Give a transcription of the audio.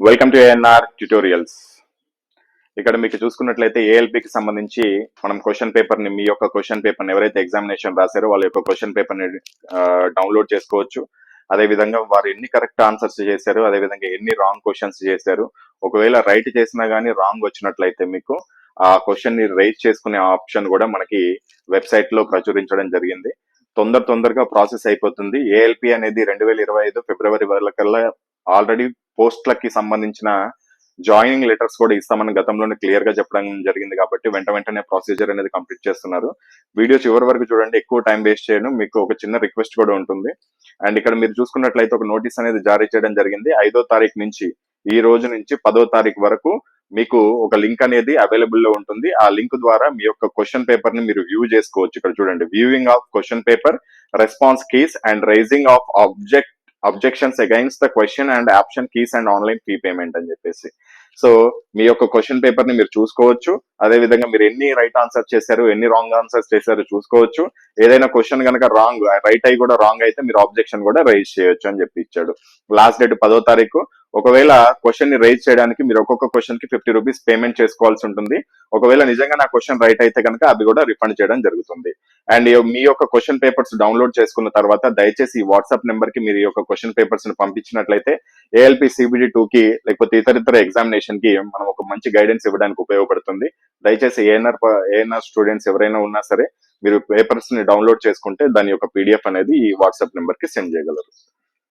Welcome to ANR tutorials. ఇక్కడ మీకు చూసుకున్నట్లయితే ఏఎల్పికి సంబంధించి మనం క్వశ్చన్ పేపర్ ని, మీ యొక్క క్వశ్చన్ పేపర్ ని ఎవరైతే ఎగ్జామినేషన్ రాశారో వాళ్ళ యొక్క క్వశ్చన్ పేపర్ ని డౌన్లోడ్ చేసుకోవచ్చు. అదే విధంగా వారు ఎన్ని కరెక్ట్ ఆన్సర్స్ చేశారు, అదే విధంగా ఎన్ని రాంగ్ క్వశ్చన్స్ చేశారు, ఒకవేళ రైట్ చేసినా గానీ రాంగ్ వచ్చినట్లయితే మీకు ఆ క్వశ్చన్ ని రైజ్ చేసుకునే ఆప్షన్ కూడా మనకి వెబ్సైట్ లో ప్రచురించడం జరిగింది. తొందరగా ప్రాసెస్ అయిపోతుంది. ఏఎల్పి అనేది 2025 ఫిబ్రవరి వరకల్లా ఆల్రెడీ పోస్ట్లకి సంబంధించిన జాయినింగ్ లెటర్స్ కూడా ఇస్తామని గతంలోనే క్లియర్ గా చెప్పడం జరిగింది. కాబట్టి వెంటనే ప్రొసీజర్ అనేది కంప్లీట్ చేస్తున్నారు. వీడియో చివరి వరకు చూడండి, ఎక్కువ టైం వేస్ట్ చేయను. మీకు ఒక చిన్న రిక్వెస్ట్ కూడా ఉంటుంది. అండ్ ఇక్కడ మీరు చూసుకున్నట్లయితే ఒక నోటీస్ అనేది జారీ చేయడం జరిగింది. 5వ తారీఖు నుంచి, ఈ రోజు నుంచి 10వ తారీఖు వరకు మీకు ఒక లింక్ అనేది అవైలబుల్ లో ఉంటుంది. ఆ లింక్ ద్వారా మీ యొక్క క్వశ్చన్ పేపర్ ని మీరు వ్యూ చేసుకోవచ్చు. ఇక్కడ చూడండి, viewing of question paper, response keys and raising of objections against the question and option keys and online fee payment అని చెప్పేసి. సో మీ యొక్క క్వశ్చన్ పేపర్ ని మీరు చూసుకోవచ్చు. అదే విధంగా మీరు ఎన్ని రైట్ ఆన్సర్ చేశారు, ఎన్ని రాంగ్ ఆన్సర్స్ చేశారు చూసుకోవచ్చు. ఏదైనా క్వశ్చన్ కనుక రాంగ్ రైట్ అయి కూడా రాంగ్ అయితే మీరు ఆబ్జెక్షన్ కూడా రైజ్ చేయొచ్చు అని చెప్పి ఇచ్చాడు. లాస్ట్ డేట్ 10వ తారీఖు. ఒకవేళ క్వశ్చన్ ని రైజ్ చేయడానికి మీరు ఒక్కొక్క క్వశ్చన్ కి 50 రూపీస్ పేమెంట్ చేసుకోవాల్సి ఉంటుంది. ఒకవేళ నిజంగా నా క్వశ్చన్ రైట్ అయితే కనుక అవి కూడా రిఫండ్ చేయడం జరుగుతుంది. అండ్ మీ యొక్క క్వశ్చన్ పేపర్స్ డౌన్లోడ్ చేసుకున్న తర్వాత దయచేసి ఈ వాట్సాప్ నెంబర్ కి మీరు ఈ యొక్క క్వశ్చన్ పేపర్స్ ని పంపించినట్లయితే ఏఎల్పి సిబిడి 2 కి లేకపోతే ఇతర ఎగ్జామినేషన్ కి మనం ఒక మంచి గైడెన్స్ ఇవ్వడానికి ఉపయోగపడుతుంది. దయచేసి ఏఎన్ఆర్ స్టూడెంట్స్ ఎవరైనా ఉన్నా సరే మీరు పేపర్స్ ని డౌన్లోడ్ చేసుకుంటే దాని యొక్క పీడిఎఫ్ అనేది ఈ వాట్సాప్ నెంబర్ కి సెండ్ చేయగలరు.